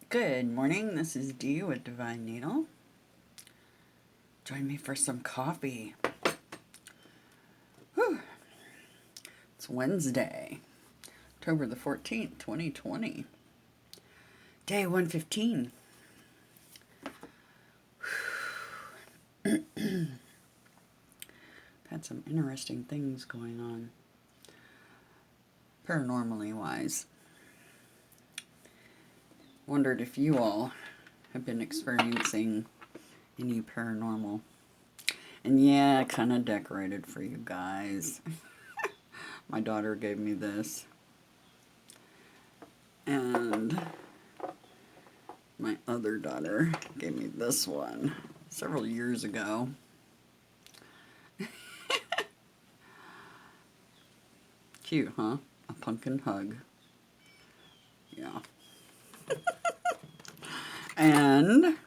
Good morning, this is Dee with Divine Needle. Join me for some coffee. Whew. It's Wednesday, October the 14th, 2020. Day 115. Had some interesting things going on, paranormally wise. Wondered if you all have been experiencing any paranormal. And yeah, I kind of decorated for you guys. My daughter gave me this. And my other daughter gave me this one several years ago. Cute, huh? A pumpkin hug. Yeah. And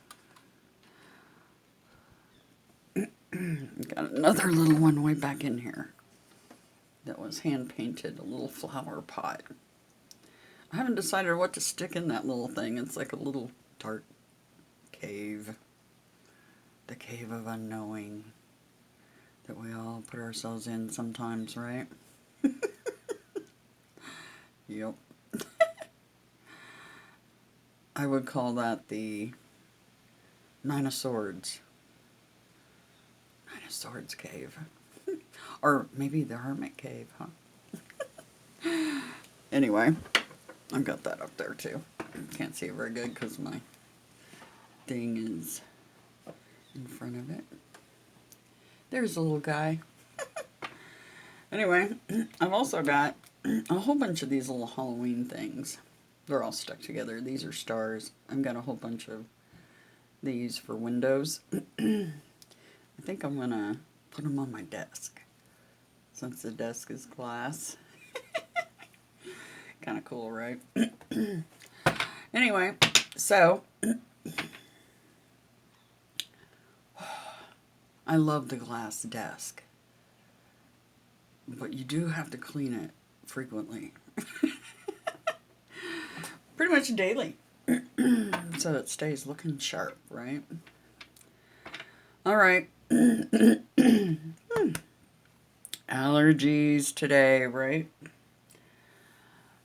got another little one way back in here that was hand painted, a little flower pot. I haven't decided what to stick in that little thing. It's like a little dark cave. The cave of unknowing that we all put ourselves in sometimes, right? Yep. I would call that the Nine of Swords. Nine of Swords cave. Or maybe the Hermit cave, huh? Anyway, I've got that up there too. Can't see it very good because my thing is in front of it. There's a little guy. Anyway, I've also got a whole bunch of these little Halloween things. They're all stuck together. These are stars. I've got a whole bunch of these for windows. I think I'm going to put them on my desk since the desk is glass. Kind of cool, right? Anyway, so I love the glass desk, but you do have to clean it frequently. Pretty much daily. So it stays looking sharp, right? All right. Allergies today, right?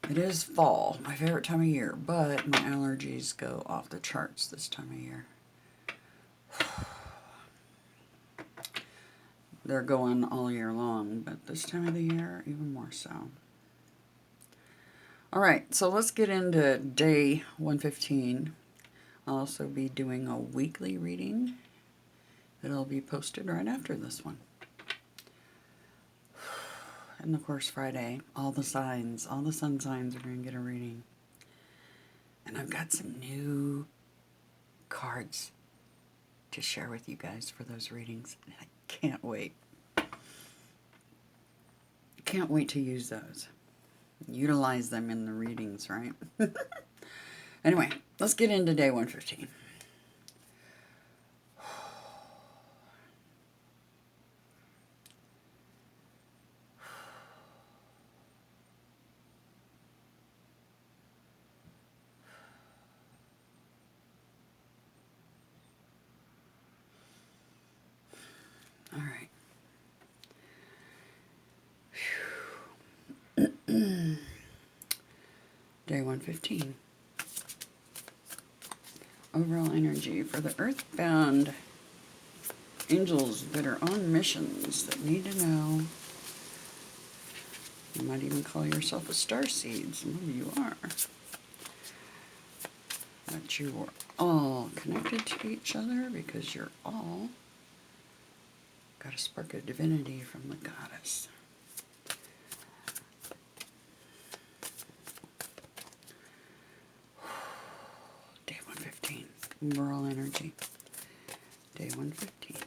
It is fall, my favorite time of year, but my allergies go off the charts this time of year. They're going all year long, but this time of the year, even more so. All right, so let's get into day 115. I'll also be doing a weekly reading that'll be posted right after this one. And of course, Friday, all the signs, all the sun signs are going to get a reading. And I've got some new cards to share with you guys for those readings. And I can't wait. Can't wait to use those. Utilize them in the readings, right? Anyway, let's get into day 115. All right. Day 115. Overall energy for the earthbound angels that are on missions that need to know. You might even call yourself a starseed. Some of you are. That you are all connected to each other because you're all got a spark of divinity from the goddess. Day 115. Overall energy. Day 115.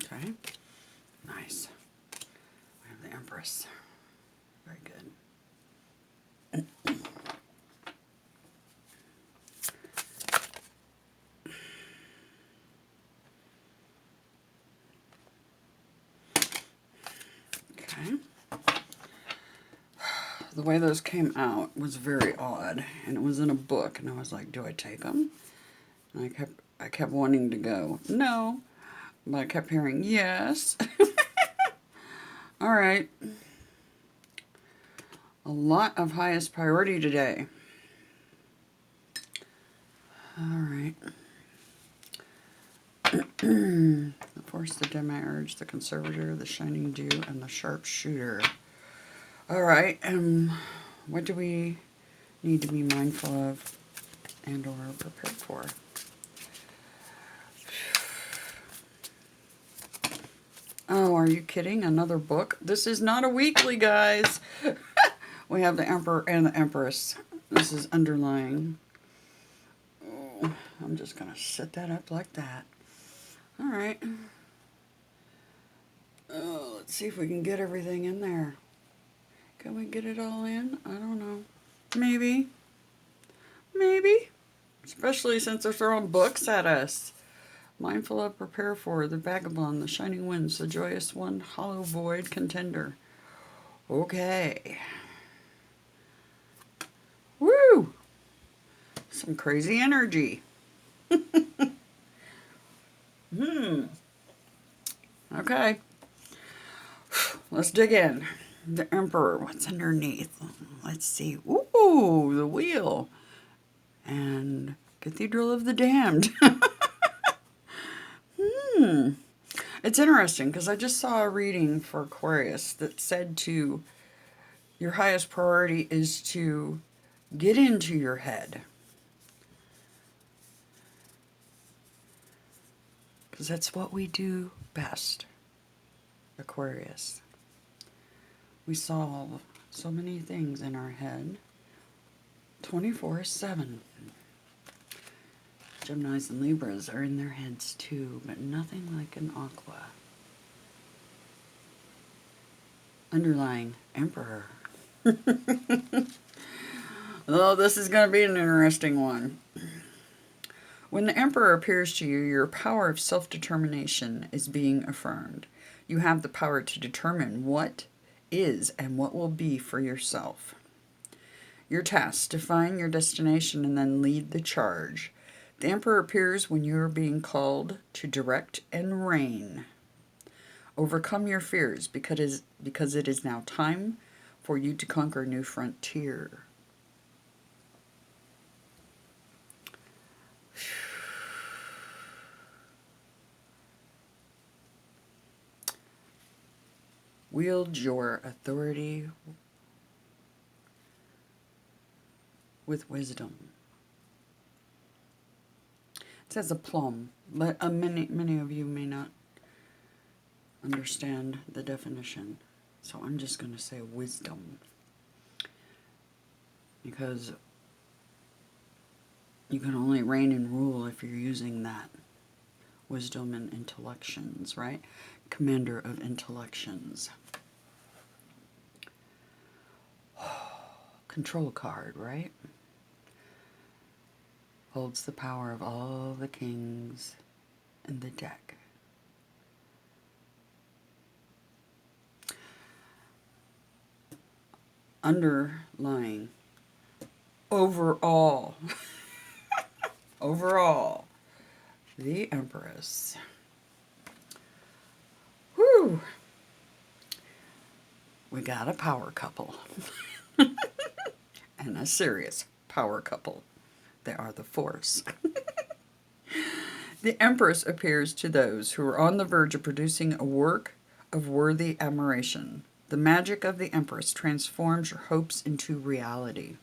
Okay. Nice. We have the Empress. Very good. The way those came out was very odd, and it was in a book, and I was like, do I take them? And I kept wanting to go, no, but I kept hearing, yes. All right. A lot of highest priority today. All right. The Force, the Demiurge, the Conservator, the Shining Dew, and the Sharpshooter. All right. What do we need to be mindful of and or prepared for? Oh, are you kidding? Another book? This is not a weekly, guys. We have the Emperor and the Empress. This is underlying. Oh, I'm just going to set that up like that. All right. Oh, let's see if we can get everything in there. Can we get it all in? I don't know. Maybe. Maybe. Especially since they're throwing books at us. Mindful of, prepare for, the Vagabond, the Shining Winds, the Joyous One, Hollow Void, Contender. Okay. Woo! Some crazy energy. Okay. Let's dig in. The Emperor, what's underneath? Let's see. Ooh, the Wheel. And Cathedral of the Damned. It's interesting because I just saw a reading for Aquarius that said your highest priority is to get into your head. Because that's what we do best, Aquarius. We solve so many things in our head 24/7. Geminis and Libras are in their heads too, but nothing like an Aqua. Underlying Emperor. Oh, this is going to be an interesting one. When the Emperor appears to you, your power of self-determination is being affirmed. You have the power to determine what is and what will be for yourself. Your task: define your destination and then lead the charge. The Emperor appears when you are being called to direct and reign. Overcome your fears because it is now time for you to conquer a new frontier. Wield your authority with wisdom. It says a plum, but many of you may not understand the definition. So I'm just going to say wisdom. Because you can only reign and rule if you're using that. Wisdom and intellections, right? Commander of intellections. Control card, right? Holds the power of all the kings in the deck. Underlying. Overall. Overall. The Empress. Whew. We got a power couple. And a serious power couple. They are the Force. The Empress appears to those who are on the verge of producing a work of worthy admiration. The magic of the Empress transforms your hopes into reality.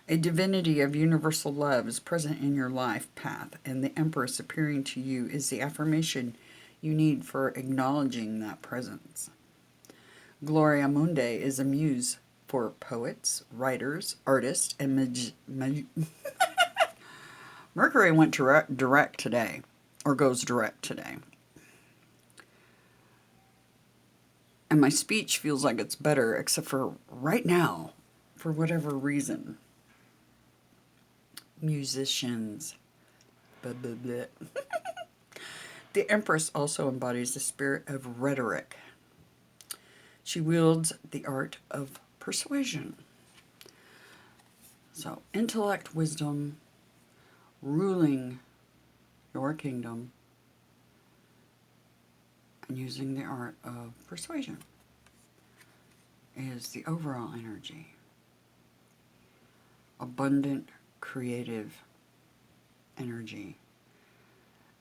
A divinity of universal love is present in your life path, and the Empress appearing to you is the affirmation you need for acknowledging that presence. Gloria Mundi is a muse for poets, writers, artists, and Mercury went direct today, or goes direct today. And my speech feels like it's better, except for right now, for whatever reason. Musicians. Blah, blah, blah. The Empress also embodies the spirit of rhetoric. She wields the art of persuasion. So, intellect, wisdom, ruling your kingdom, and using the art of persuasion is the overall energy. Abundant, creative energy.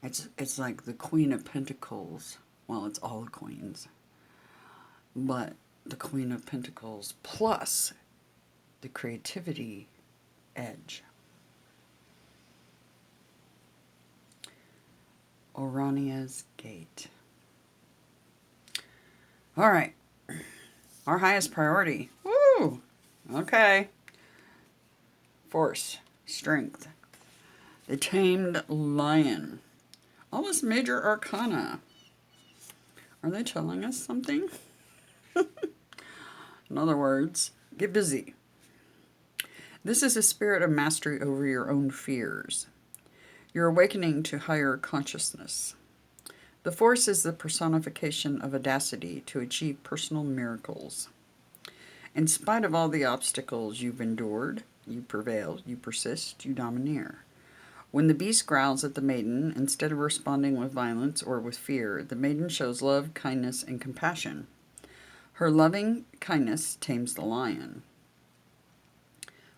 It's like the Queen of Pentacles. Well, it's all queens. But the Queen of Pentacles plus the creativity edge. Orania's Gate. All right. Our highest priority. Woo! Okay. Force. Strength. The Tamed Lion. All this major arcana. Are they telling us something? In other words, get busy. This is a spirit of mastery over your own fears. You're awakening to higher consciousness. The Force is the personification of audacity to achieve personal miracles. In spite of all the obstacles you've endured, you prevail, you persist, you domineer. When the beast growls at the maiden, instead of responding with violence or with fear, the maiden shows love, kindness, and compassion. Her loving kindness tames the lion.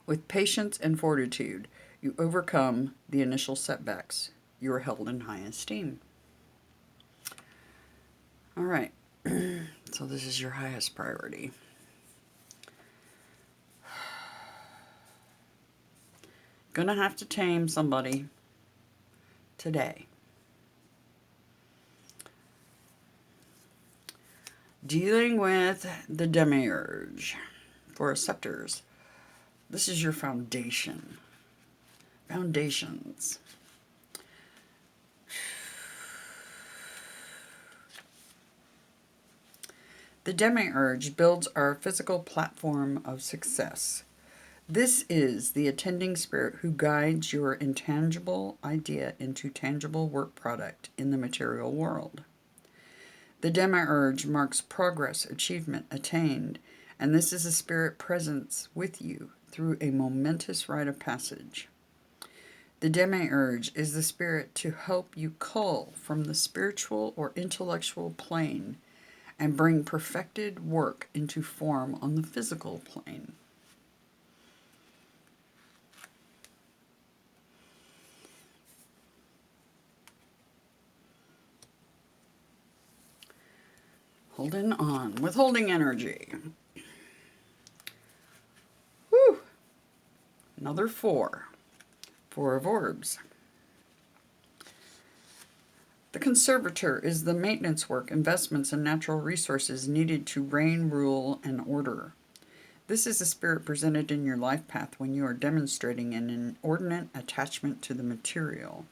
With patience and fortitude, you overcome the initial setbacks. You are held in high esteem. All right, so this is your highest priority. Gonna have to tame somebody today. Dealing with the demiurge for scepters. This is your foundation. Foundations. The demiurge builds our physical platform of success. This is the attending spirit who guides your intangible idea into tangible work product in the material world. The demiurge marks progress, achievement attained, and this is a spirit presence with you through a momentous rite of passage. The demiurge is the spirit to help you cull from the spiritual or intellectual plane and bring perfected work into form on the physical plane. Holding on, withholding energy. Whew. Another 4. 4 of orbs. The conservator is the maintenance work, investments, and natural resources needed to reign, rule, and order. This is a spirit presented in your life path when you are demonstrating an inordinate attachment to the material.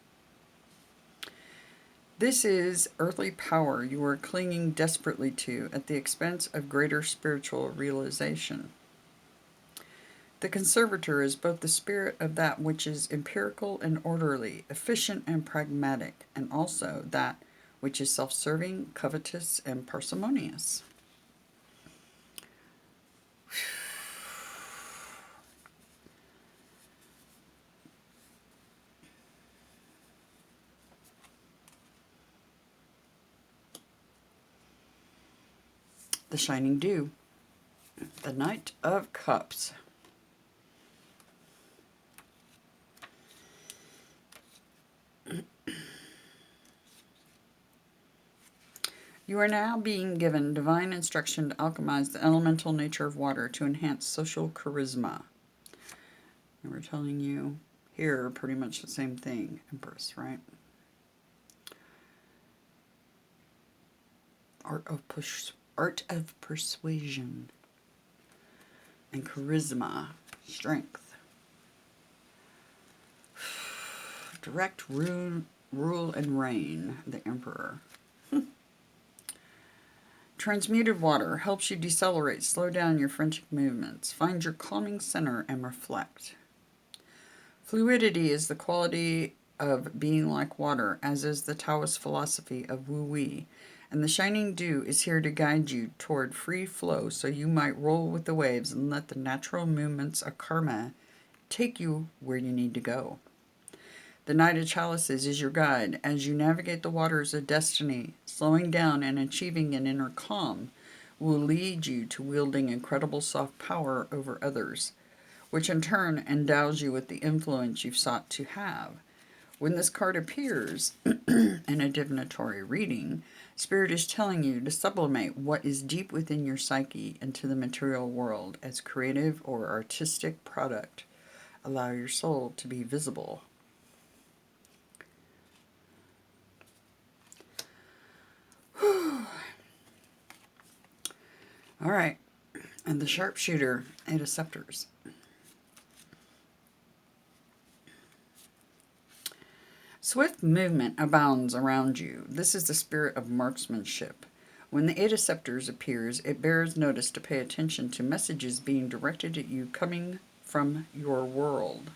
This is earthly power you are clinging desperately to at the expense of greater spiritual realization. The conservator is both the spirit of that which is empirical and orderly, efficient and pragmatic, and also that which is self-serving, covetous, and parsimonious. The Shining Dew. The Knight of Cups. You are now being given divine instruction to alchemize the elemental nature of water to enhance social charisma. And we're telling you here pretty much the same thing, Empress, right? Art of persuasion and charisma, strength. Direct rule and reign, the Emperor. Transmuted water helps you decelerate, slow down your frantic movements, find your calming center, and reflect. Fluidity is the quality of being like water, as is the Taoist philosophy of Wu Wei, And the shining dew is here to guide you toward free flow so you might roll with the waves and let the natural movements of karma take you where you need to go. The Knight of Chalices is your guide as you navigate the waters of destiny. Slowing down and achieving an inner calm will lead you to wielding incredible soft power over others, which in turn endows you with the influence you've sought to have. When this card appears in a divinatory reading, Spirit is telling you to sublimate what is deep within your psyche into the material world as creative or artistic product. Allow your soul to be visible. All right. And the sharpshooter, 8 of scepters. Swift movement abounds around you. This is the spirit of marksmanship. When the 8 of scepters appears, it bears notice to pay attention to messages being directed at you coming from your world.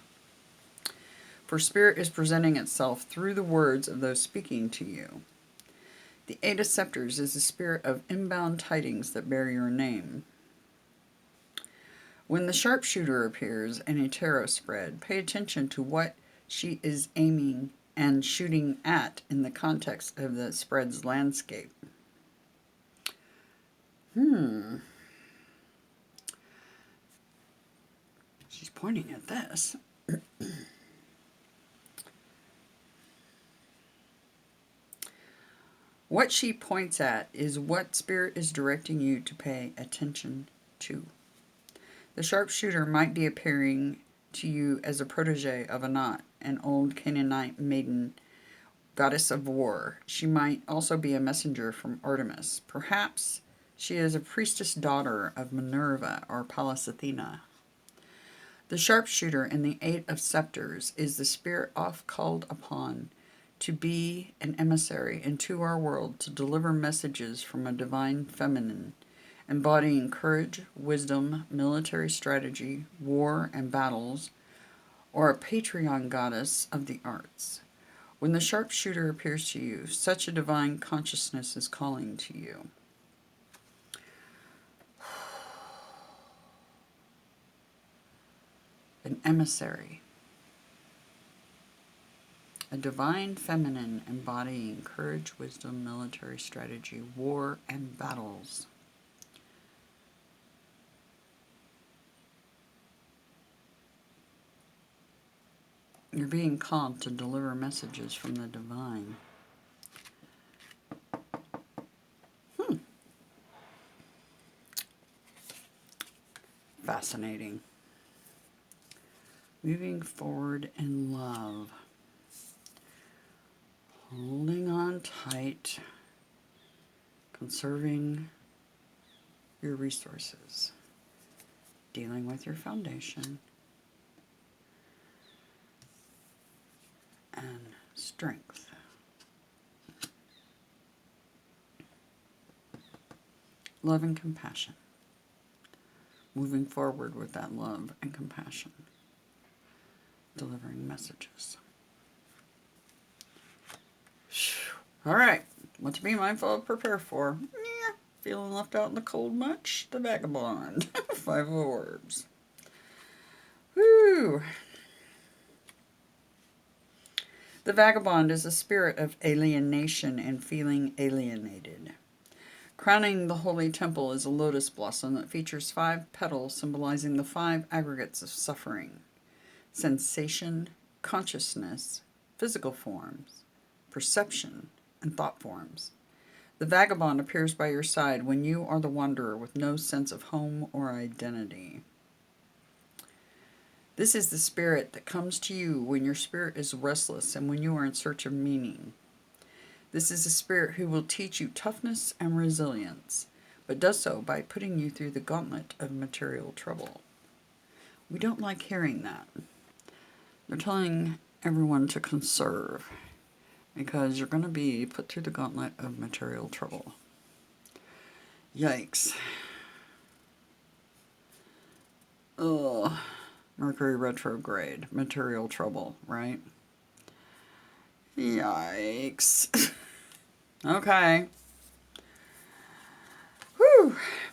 For spirit is presenting itself through the words of those speaking to you. The 8 of scepters is the spirit of inbound tidings that bear your name. When the sharpshooter appears in a tarot spread, pay attention to what she is aiming and shooting at in the context of the spread's landscape. She's pointing at this. What she points at is what Spirit is directing you to pay attention to. The sharpshooter might be appearing to you as a protege of Anat, an old Canaanite maiden, goddess of war. She might also be a messenger from Artemis. Perhaps she is a priestess daughter of Minerva or Pallas Athena. The sharpshooter in the 8 of scepters is the spirit oft called upon to be an emissary into our world to deliver messages from a divine feminine, embodying courage, wisdom, military strategy, war and battles, or a Patreon goddess of the arts. When the sharpshooter appears to you, such a divine consciousness is calling to you. An emissary. A divine feminine embodying courage, wisdom, military strategy, war, and battles. You're being called to deliver messages from the divine. Fascinating. Moving forward in love. Holding on tight. Conserving your resources. Dealing with your foundation. And strength. Love and compassion. Moving forward with that love and compassion. Delivering messages. All right. What to be mindful of, prepare for. Feeling left out in the cold much? The Vagabond. 5 of orbs. Woo! The Vagabond is a spirit of alienation and feeling alienated. Crowning the holy temple is a lotus blossom that features 5 petals symbolizing the 5 aggregates of suffering: sensation, consciousness, physical forms, perception, and thought forms. The Vagabond appears by your side when you are the wanderer with no sense of home or identity. This is the spirit that comes to you when your spirit is restless and when you are in search of meaning. This is a spirit who will teach you toughness and resilience, but does so by putting you through the gauntlet of material trouble. We don't like hearing that. They're telling everyone to conserve, because you're going to be put through the gauntlet of material trouble. Yikes. Ugh. Mercury retrograde. Material trouble, right? Yikes. Okay.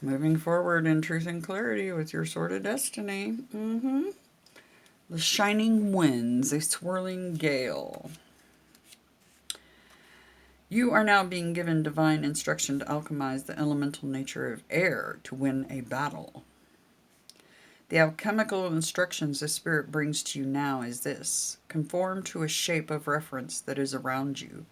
Moving forward in truth and clarity with your sword of destiny. The shining winds, a swirling gale. You are now being given divine instruction to alchemize the elemental nature of air to win a battle. The alchemical instructions the Spirit brings to you now is this: conform to a shape of reference that is around you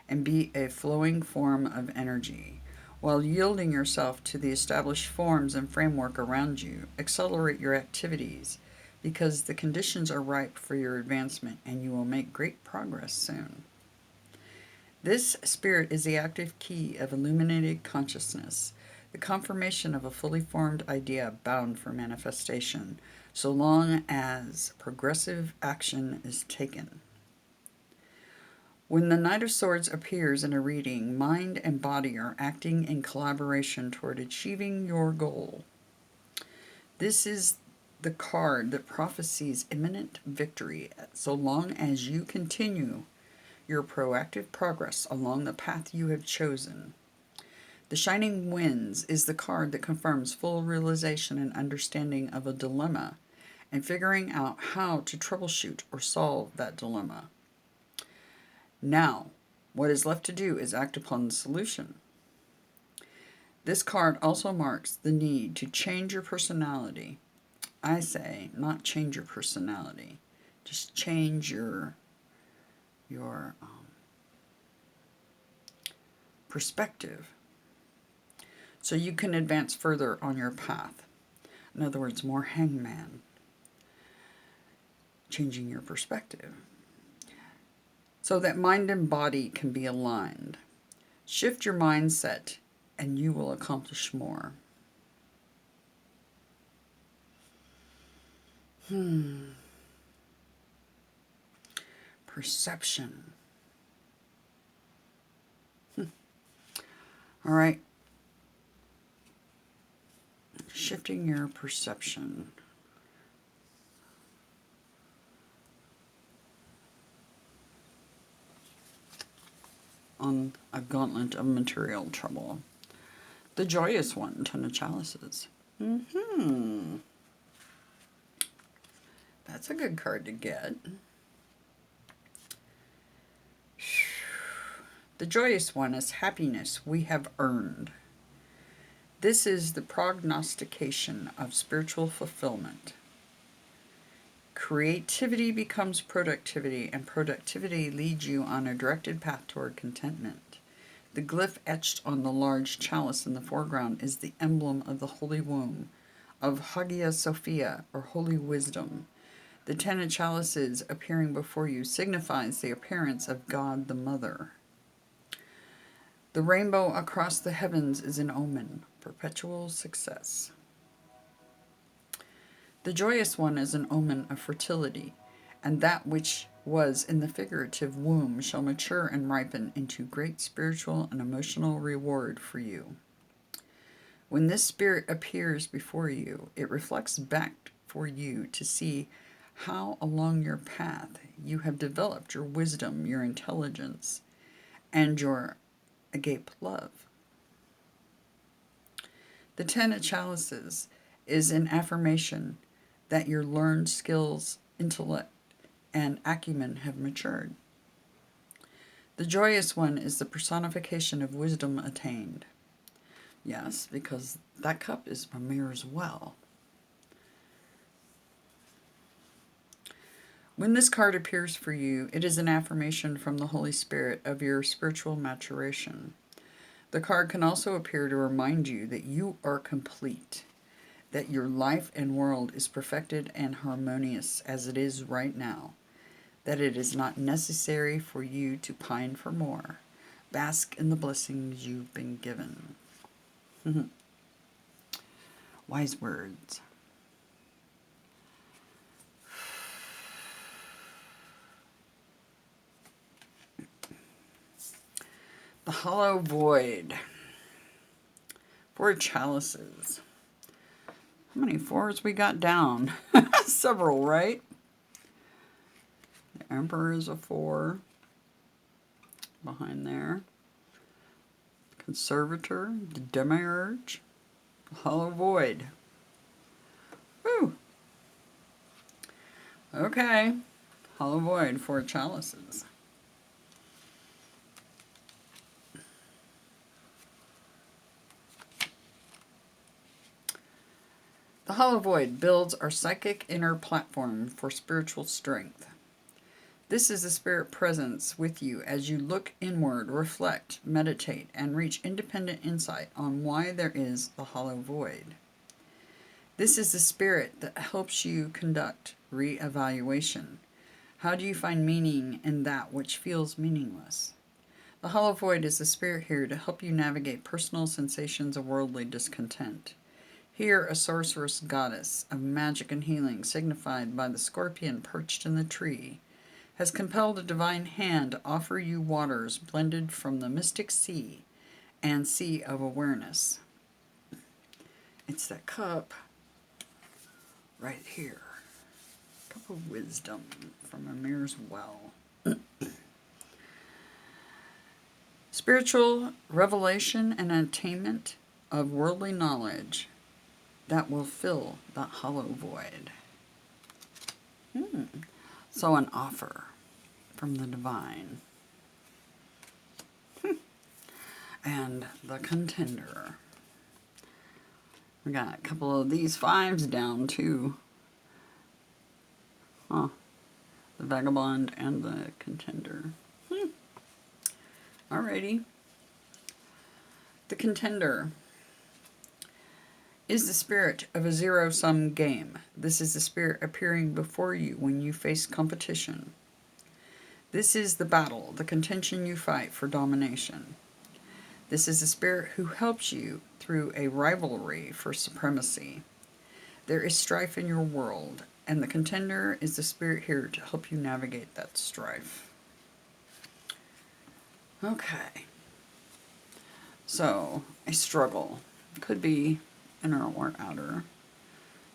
and be a flowing form of energy. While yielding yourself to the established forms and framework around you, accelerate your activities because the conditions are ripe for your advancement and you will make great progress soon. This spirit is the active key of illuminated consciousness, the confirmation of a fully formed idea bound for manifestation, so long as progressive action is taken. When the Knight of Swords appears in a reading, mind and body are acting in collaboration toward achieving your goal. This is the card that prophesies imminent victory so long as you continue your proactive progress along the path you have chosen. The Shining Winds is the card that confirms full realization and understanding of a dilemma and figuring out how to troubleshoot or solve that dilemma. Now, what is left to do is act upon the solution. This card also marks the need to change your personality. I say, not change your personality, just change your perspective so you can advance further on your path. In other words, more hangman. Changing your perspective so that mind and body can be aligned. Shift your mindset and you will accomplish more. Perception. All right. Shifting your perception. On a gauntlet of material trouble. The joyous one, Ten of Chalices. That's a good card to get. The joyous one is happiness we have earned. This is the prognostication of spiritual fulfillment. Creativity becomes productivity, and productivity leads you on a directed path toward contentment. The glyph etched on the large chalice in the foreground is the emblem of the Holy Womb, of Hagia Sophia, or Holy Wisdom. The Ten of Chalices appearing before you signifies the appearance of God the Mother. The rainbow across the heavens is an omen, perpetual success. The joyous one is an omen of fertility, and that which was in the figurative womb shall mature and ripen into great spiritual and emotional reward for you. When this spirit appears before you, it reflects back for you to see how along your path you have developed your wisdom, your intelligence, and your agape love. The Ten of Chalices is an affirmation that your learned skills, intellect, and acumen have matured. The joyous one is the personification of wisdom attained. Yes, because that cup is Mimir's well. When this card appears for you, it is an affirmation from the Holy Spirit of your spiritual maturation. The card can also appear to remind you that you are complete, that your life and world is perfected and harmonious as it is right now, that it is not necessary for you to pine for more. Bask in the blessings you've been given. Wise words. The Hollow Void. 4 chalices. How many 4s we got down? Several, right? The Emperor is a 4. Behind there. Conservator. The Demiurge. Hollow Void. Woo! Okay. Hollow Void, 4 chalices. The Hollow Void builds our psychic inner platform for spiritual strength. This is the spirit presence with you as you look inward, reflect, meditate, and reach independent insight on why there is the hollow void. This is the spirit that helps you conduct re-evaluation. How do you find meaning in that which feels meaningless? The hollow void is the spirit here to help you navigate personal sensations of worldly discontent. Here, a sorceress goddess of magic and healing, signified by the scorpion perched in the tree, has compelled a divine hand to offer you waters blended from the mystic sea and sea of awareness. It's that cup right here. Cup of wisdom from Amir's well. Spiritual revelation and attainment of worldly knowledge that will fill that hollow void. So an offer from the divine. And the contender. We got a couple of these 5s down too. Huh. The vagabond and the contender. Alrighty. The contender is the spirit of a zero-sum game. This is the spirit appearing before you when you face competition. This is the battle, the contention you fight for domination. This is the spirit who helps you through a rivalry for supremacy. There is strife in your world, and the contender is the spirit here to help you navigate that strife. Okay. So, a struggle. Could be inner or outer.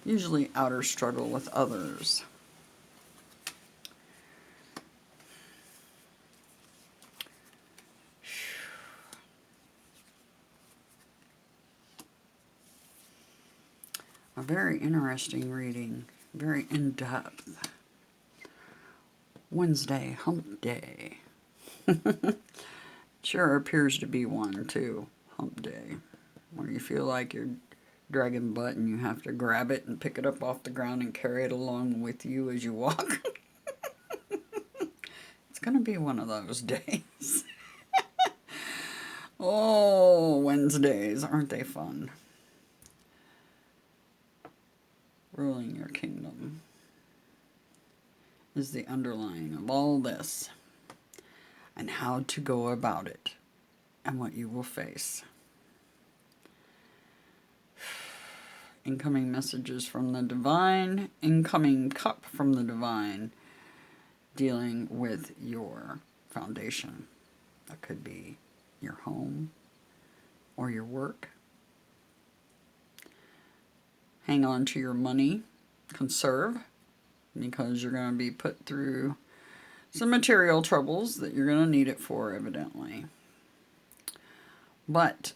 Usually outer struggle with others. A very interesting reading. Very in-depth. Wednesday, hump day. Sure appears to be one too. Hump day. Where you feel like you're dragging butt and you have to grab it and pick it up off the ground and carry it along with you as you walk. It's going to be one of those days. Oh, Wednesdays, aren't they fun? Ruling your kingdom is the underlying of all this, and how to go about it, and what you will face. Incoming messages from the divine, incoming cup from the divine, dealing with your foundation. That could be your home or your work. Hang on to your money, conserve, because you're going to be put through some material troubles that you're going to need it for, evidently. But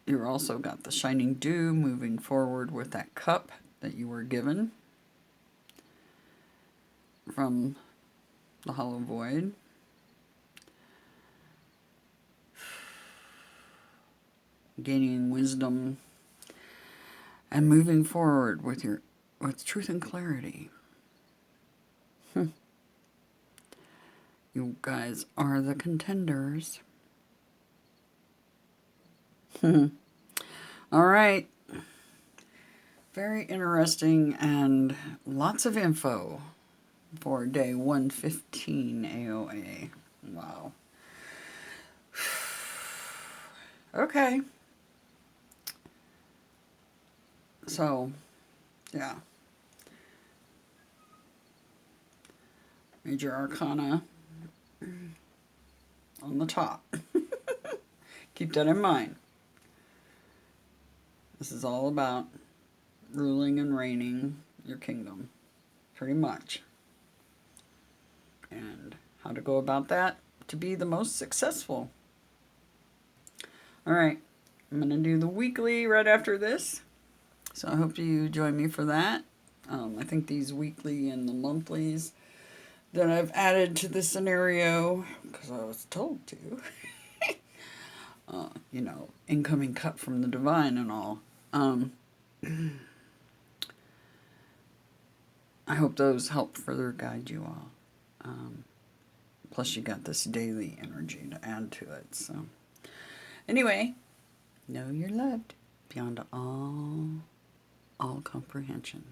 you've also got the shining dew moving forward with that cup that you were given from the hollow void. Gaining wisdom and moving forward with truth and clarity. You guys are the contenders. All right. Very interesting and lots of info for day 115 AoA. Wow. Okay. So, yeah. Major Arcana on the top. Keep that in mind. This is all about ruling and reigning your kingdom, pretty much. And how to go about that to be the most successful. All right. I'm going to do the weekly right after this. So I hope you join me for that. I think these weekly and the monthlies that I've added to the scenario, because I was told to, you know, incoming cut from the divine and all. I hope those help further guide you all. Plus you got this daily energy to add to it. So anyway, know you're loved beyond all comprehension.